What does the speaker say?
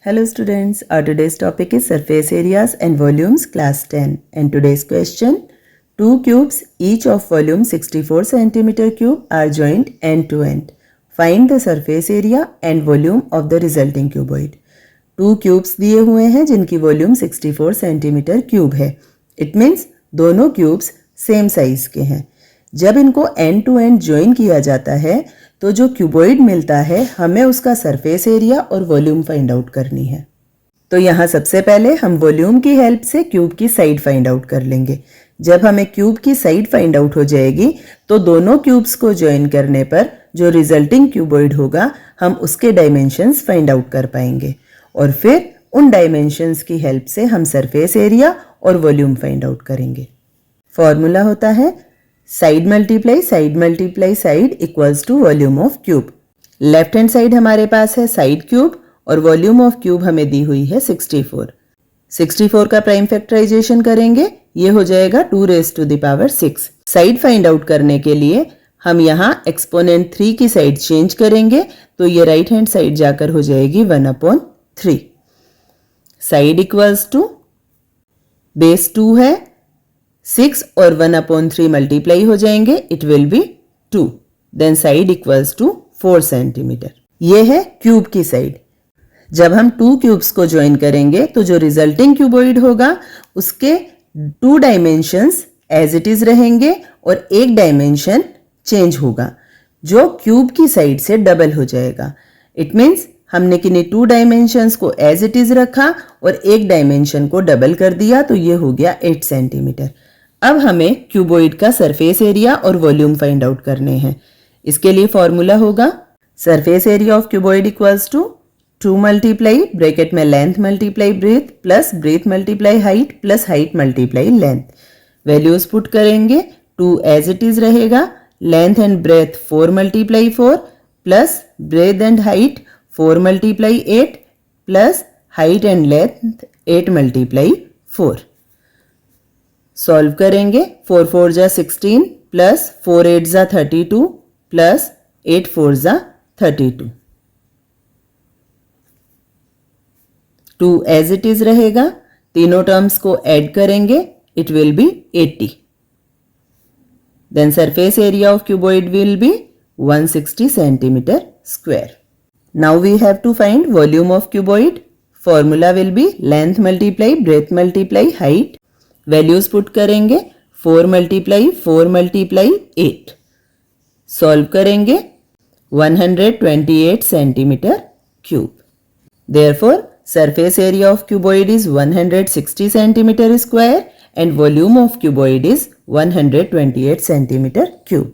Hello students, our today's topic is surface areas and volumes class 10 and today's question, two cubes each of volume 64 cm cube are joined end to end. Find the surface area and volume of the resulting cuboid. To cubes दिए हुए हैं जिनकी volume 64 centimetre cube है. It means दोनों cubes same size के हैं. जब इनको एंड टू एंड ज्वाइन किया जाता है तो जो क्यूबॉइड मिलता है हमें उसका सरफेस एरिया और वॉल्यूम फाइंड आउट करनी है. तो यहाँ सबसे पहले हम वॉल्यूम की हेल्प से क्यूब की साइड फाइंड आउट कर लेंगे. जब हमें क्यूब की साइड फाइंड आउट हो जाएगी तो दोनों क्यूब्स को ज्वाइन करने पर जो रिजल्टिंग क्यूबॉइड होगा हम उसके डायमेंशंस फाइंड आउट कर पाएंगे और फिर उन डायमेंशंस की हेल्प से हम सरफेस एरिया और वॉल्यूम फाइंड आउट करेंगे. फॉर्मूला होता है side multiply side equals to volume of cube. Left hand side हमारे पास है साइड क्यूब और वॉल्यूम ऑफ क्यूब हमें दी हुई है 64. 64 का प्राइम फैक्टराइजेशन करेंगे, ये हो जाएगा 2 raised to the power 6. Side find out करने के लिए हम यहाँ एक्सपोनेंट 3 की साइड चेंज करेंगे तो ये राइट हैंड साइड जाकर हो जाएगी 1/3. साइड इक्वल्स टू बेस 2 है, 6 और 1/3 मल्टीप्लाई हो जाएंगे, it will be 2. Then side equals to 4 centimetre. ये है क्यूब की साइड. जब हम 2 क्यूब्स को ज्वाइन करेंगे तो जो रिजल्टिंग क्यूबॉइड होगा उसके 2 डायमेंशंस एज इट इज रहेंगे और एक डायमेंशन चेंज होगा जो क्यूब की साइड से डबल हो जाएगा. इट मीन्स हमने किन्हीं 2 डायमेंशंस को एज इट इज रखा और एक डायमेंशन को डबल कर दिया तो ये हो गया 8 सेंटीमीटर. अब हमें क्यूबॉइड का सरफेस एरिया और वॉल्यूम फाइंड आउट करने हैं. इसके लिए फॉर्मूला होगा surface area of cuboid equals to 2 multiply bracket में length multiply breadth plus breadth multiply height plus height multiply length. Values put करेंगे, 2 एज इट इज रहेगा, length and breadth 4 multiply 4 plus breadth and height 4 multiply 8 plus height and length 8 multiply 4. Solve करेंगे, 4 4 जा 16 plus 4 8 जा 32 plus 8 4 जा 32. 2 as it is रहेगा, तीनों terms को add करेंगे, it will be 80. Then surface area of cuboid will be 160 centimetre square. Now we have to find volume of cuboid. Formula will be length multiply breadth multiply height. Values put करेंगे, 4 multiply 8. Solve करेंगे, 128 centimeter cube. Therefore, surface area of cuboid is 160 centimeter square and volume of cuboid is 128 centimeter cube.